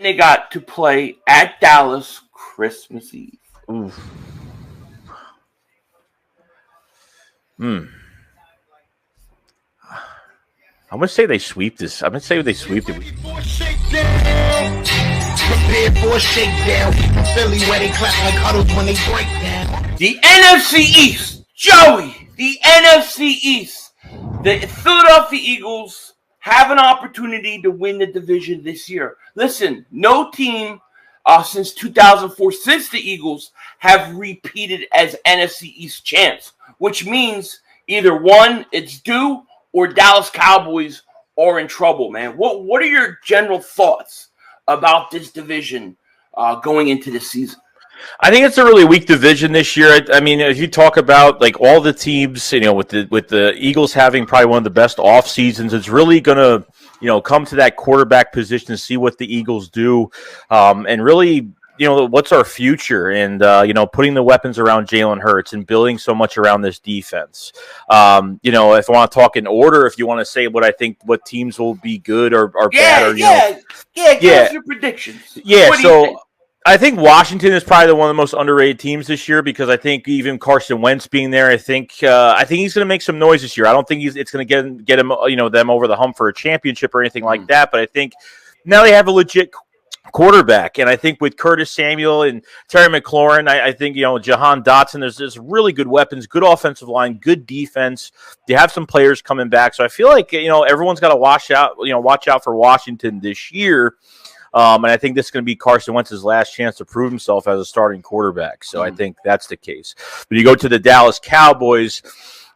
They got to play at Dallas Christmas Eve. Oof. I'm going to say they sweep this. I'm going to say they sweep it. Prepare for a shakedown. Philly where they clap like huddles when they break down. The NFC East. Joey, the NFC East. The Philadelphia Eagles have an opportunity to win the division this year. Listen, no team since 2004, since the Eagles, have repeated as NFC East champs, which means either one, it's due, or Dallas Cowboys are in trouble, man. What are your general thoughts about this division going into the season? I think it's a really weak division this year. I mean, if you talk about like all the teams, with the Eagles having probably one of the best off seasons, it's really gonna come to that quarterback position to see what the Eagles do, and really what's our future, and putting the weapons around Jalen Hurts and building so much around this defense. If I want to talk in order, if you want to say what teams will be good or bad, give us your predictions. Yeah, so. I think Washington is probably one of the most underrated teams this year because I think even Carson Wentz being there, I think he's going to make some noise this year. I don't think it's going to get him them over the hump for a championship or anything like that. But I think now they have a legit quarterback, and I think with Curtis Samuel and Terry McLaurin, I think Jahan Dotson, there's really good weapons, good offensive line, good defense. They have some players coming back, so I feel like everyone's got to watch out for Washington this year. And I think this is going to be Carson Wentz's last chance to prove himself as a starting quarterback. So I think that's the case. But you go to the Dallas Cowboys,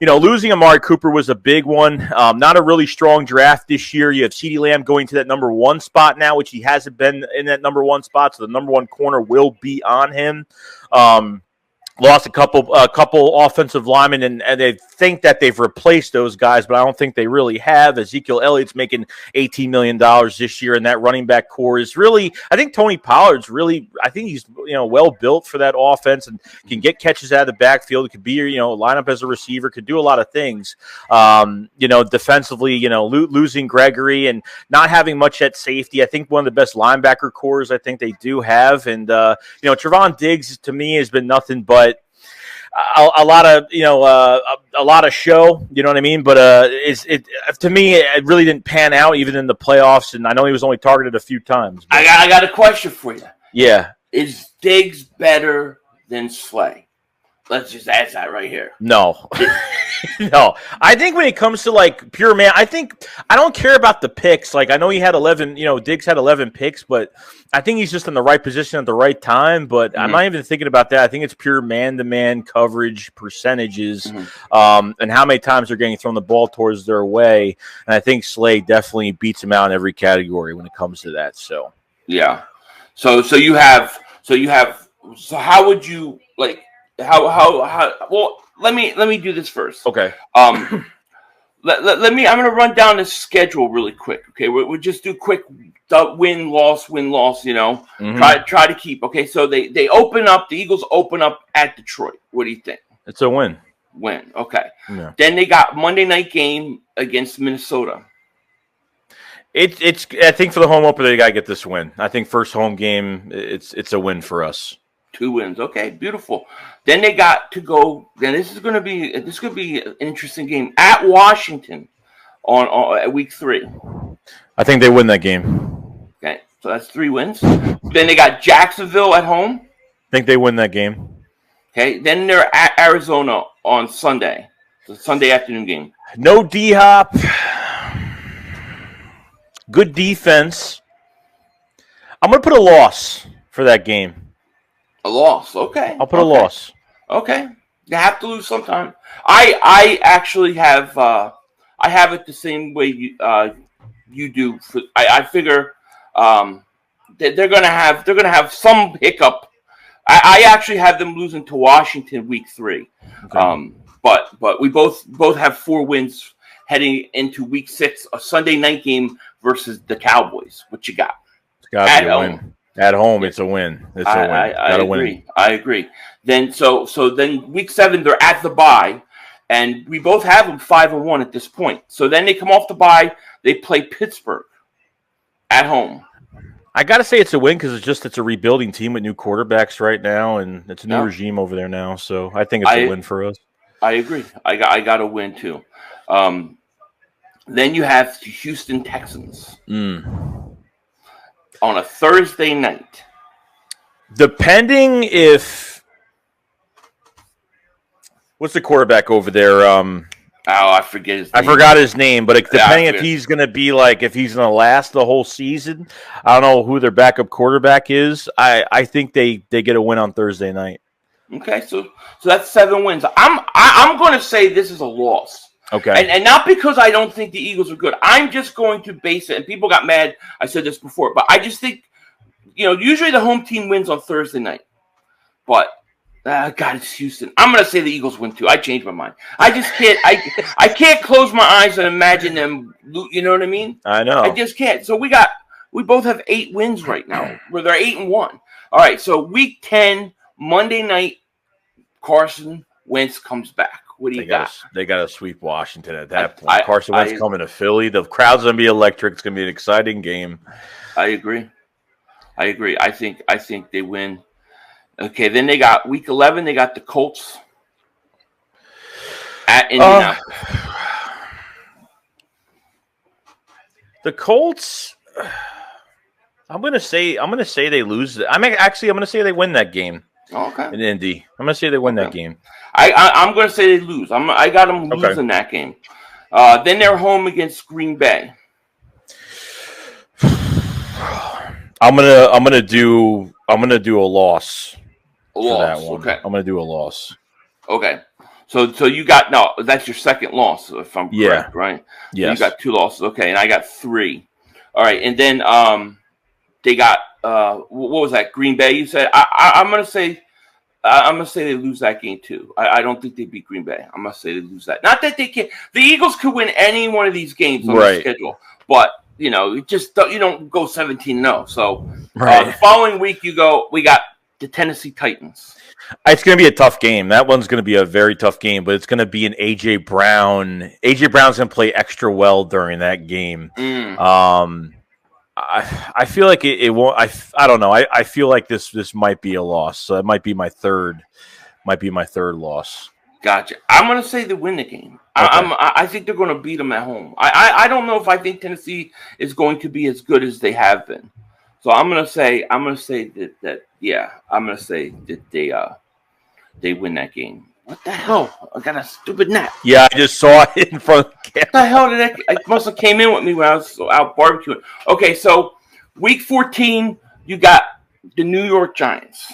losing Amari Cooper was a big one. Not a really strong draft this year. You have CeeDee Lamb going to that number 1 spot now, which he hasn't been in that number 1 spot. So the number 1 corner will be on him. Lost a couple offensive linemen, and they think that they've replaced those guys, but I don't think they really have. Ezekiel Elliott's making $18 million this year, and that running back core is really – I think Tony Pollard's really – I think he's well built for that offense and can get catches out of the backfield. It could be line up as a receiver, could do a lot of things. Defensively, losing Gregory and not having much at safety. I think one of the best linebacker cores I think they do have. And, Trevon Diggs, to me, has been nothing but a lot of show, you know what I mean? But to me, it really didn't pan out even in the playoffs, and I know he was only targeted a few times. But. I got a question for you. Yeah. Is Diggs better than Slay? Let's just ask that right here. No. No. I think when it comes to, pure man, I don't care about the picks. I know he had 11, Diggs had 11 picks, but I think he's just in the right position at the right time. But I'm not even thinking about that. I think it's pure man-to-man coverage percentages, and how many times they're getting thrown the ball towards their way. And I think Slay definitely beats him out in every category when it comes to that. So, yeah. So how would you well, let me do this first. Okay. Let me. I'm going to run down the schedule really quick. Okay, we'll just do quick win loss. Try to keep. Okay, so they open up. The Eagles open up at Detroit. What do you think? It's a win. Win. Okay. Yeah. Then they got Monday night game against Minnesota. It's. I think for the home opener, they got to get this win. I think first home game, it's a win for us. 2 wins. Okay, beautiful. Then they got to go. Then this could be an interesting game at Washington on week 3. I think they win that game. Okay, so that's 3 wins. Then they got Jacksonville at home. I think they win that game. Okay, then they're at Arizona on Sunday. So Sunday afternoon game. No D-Hop. Good defense. I'm going to put a loss for that game. A loss, okay. I'll put a loss. Okay, you have to lose sometime. I actually have I have it the same way you do. I figure that they're gonna have some hiccup. I actually have them losing to Washington week 3. Okay. But we both have 4 wins heading into week 6, a Sunday night game versus the Cowboys. What you got? It's got to be a win. At home, it's a win. It's a win. I agree. I agree. Then so then week 7 they're at the bye, and we both have them 5-1 at this point. So then they come off the bye, they play Pittsburgh at home. I got to say it's a win because it's a rebuilding team with new quarterbacks right now, and it's a new regime over there now. So I think it's a win for us. I agree. I got a win too. Then you have the Houston Texans on a Thursday night. Depending if what's the quarterback over there? I forget his name. I forgot his name, but depending if he's going to be if he's going to last the whole season, I don't know who their backup quarterback is. I think they get a win on Thursday night. Okay, so that's 7 wins. I'm going to say this is a loss. Okay, and not because I don't think the Eagles are good. I'm just going to base it. And people got mad. I said this before, but I just think usually the home team wins on Thursday night, but. God, it's Houston. I'm gonna say the Eagles win too. I changed my mind. I just can't. I can't close my eyes and imagine them. You know what I mean? I know. I just can't. So we both have 8 wins right now. Where they're 8-1. All right. So week 10, Monday night, Carson Wentz comes back. What do you got? They got to sweep Washington at that point. Carson Wentz coming to Philly. The crowd's gonna be electric. It's gonna be an exciting game. I agree. I think they win. Okay, then they got week 11. They got the Colts at Indianapolis. The Colts. I'm gonna say they lose. I'm gonna say they win that game. Okay. In Indy, I'm gonna say they win that game. I'm gonna say they lose. I got them losing that game. Then they're home against Green Bay. I'm gonna do a loss. For that one. Okay. I'm going to do a loss. Okay. So you got that's your second loss, if I'm correct, right? Yes. So you got 2 losses. Okay, and I got 3. All right, and then they got what was that? Green Bay. You said I'm gonna say they lose that game too. I don't think they beat Green Bay. I'm gonna say they lose that. Not that they can't. The Eagles could win any one of these games on the schedule, but you don't go 17-0. So the following week we got the Tennessee Titans. It's going to be a tough game. That one's going to be a very tough game, but it's going to be an A.J. Brown. A.J. Brown's going to play extra well during that game. I feel like it won't. I don't know. I feel like this might be a loss. So it might be my third loss. Gotcha. I'm going to say they win the game. Okay. I think they're going to beat them at home. I don't know if I think Tennessee is going to be as good as they have been. So I'm gonna say that I'm gonna say that they win that game. What the hell? I got a stupid nap. Yeah, I just saw it in front of the camera. What the hell did that? It must have came in with me when I was out barbecuing. Okay, so week 14, you got the New York Giants.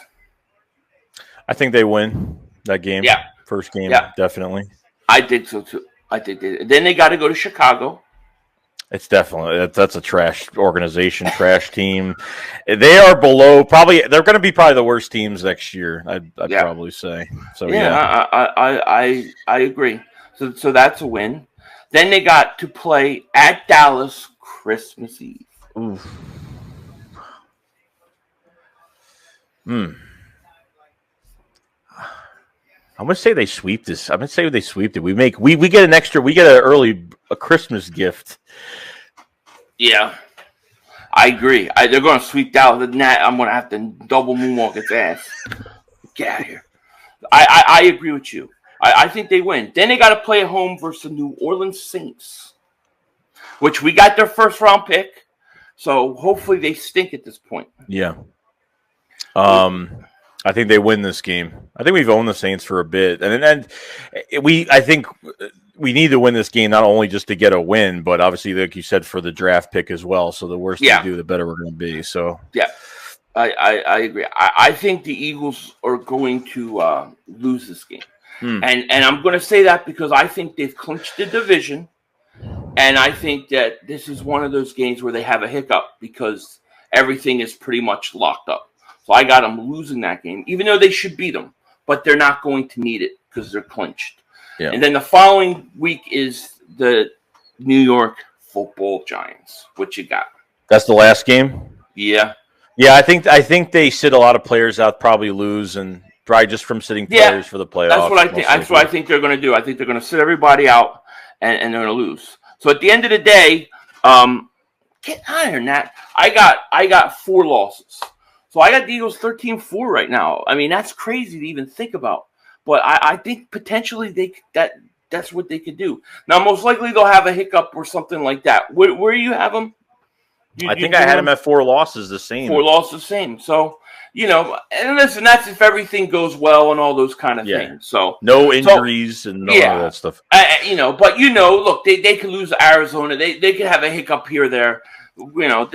I think they win that game. Yeah, first game. Yeah, definitely. I think so too. Then they got to go to Chicago. It's definitely that's a trash organization, trash team. They are below. They're going to be probably the worst teams next year. I'd probably say. So I agree. So that's a win. Then they got to play at Dallas Christmas Eve. Oof. I'm gonna say they sweep this. I'm gonna say they sweep it. We get an extra. We get a Christmas gift. Yeah, I agree. They're gonna sweep Dallas. I'm gonna have to double moonwalk its ass. Get out of here. I agree with you. I think they win. Then they got to play at home versus the New Orleans Saints, which we got their first round pick. So hopefully they stink at this point. Yeah. I think they win this game. I think we've owned the Saints for a bit, and I think we need to win this game not only just to get a win, but obviously, like you said, for the draft pick as well. So the worse we do, the better we're going to be. So I agree. I think the Eagles are going to lose this game, and I'm going to say that because I think they've clinched the division, and I think that this is one of those games where they have a hiccup because everything is pretty much locked up. So I got them losing that game, even though they should beat them, but they're not going to need it because they're clinched. Yeah. And then the following week is the New York Football Giants. What you got? That's the last game? Yeah. Yeah, I think they sit a lot of players out, probably lose, and probably just from sitting players for the playoffs. That's what I think. That's what I think they're going to do. I think they're going to sit everybody out, and they're going to lose. So at the end of the day, get higher than that. I got 4 losses. So I got the Eagles 13-4 right now. I mean, that's crazy to even think about. But I think potentially that's what they could do. Now, most likely they'll have a hiccup or something like that. Where you have them? I think I had them at 4 losses, the same. 4 losses, same. So, and listen, that's if everything goes well and all those kind of things. So no injuries and all that stuff. But look, they could lose to Arizona. They could have a hiccup here or there. We're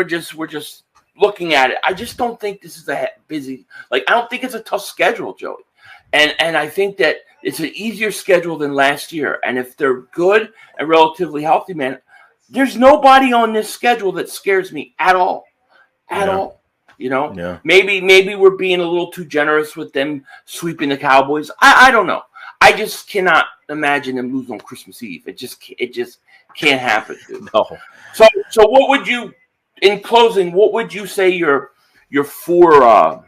just looking at it. I just don't think this is a busy. I don't think it's a tough schedule, Joey. And I think that it's an easier schedule than last year. And if they're good and relatively healthy, man, there's nobody on this schedule that scares me at all. At all. Maybe we're being a little too generous with them sweeping the Cowboys. I don't know. I just cannot imagine them losing on Christmas Eve. It just can't happen, dude. No. So what would you, in closing, what would you say your 4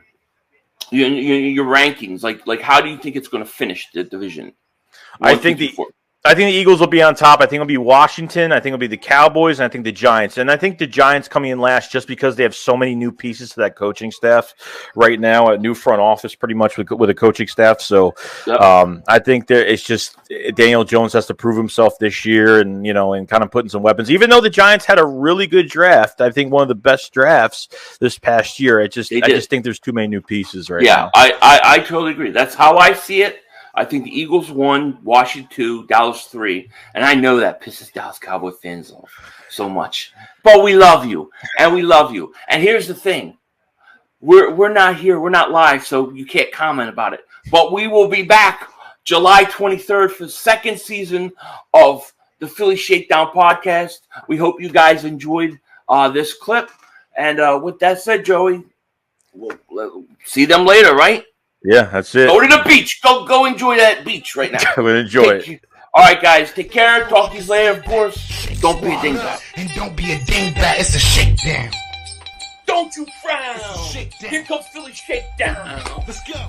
your rankings, like how do you think it's going to finish the division? I think the Eagles will be on top. I think it'll be Washington. I think it'll be the Cowboys, and I think the Giants. And I think the Giants coming in last just because they have so many new pieces to that coaching staff right now, a new front office pretty much with a coaching staff. So I think it's just Daniel Jones has to prove himself this year and, and kind of putting some weapons. Even though the Giants had a really good draft, I think one of the best drafts this past year, I just think there's too many new pieces right now. Yeah, I totally agree. That's how I see it. I think the Eagles 1, Washington 2, Dallas 3, and I know that pisses Dallas Cowboy fans off so much. But we love you, and we love you. And here's the thing: we're not here, we're not live, so you can't comment about it. But we will be back July 23rd for the 2nd season of the Philly Shakedown podcast. We hope you guys enjoyed this clip. And with that said, Joey, we'll see them later, right? Yeah, that's it. Go to the beach. Go enjoy that beach right now. I'm going to enjoy it. All right, guys. Take care. Talk to you later, of course. Don't be a dingbat. And don't be a dingbat. It's a shakedown. Don't you frown. Here comes Philly Shakedown. Let's go.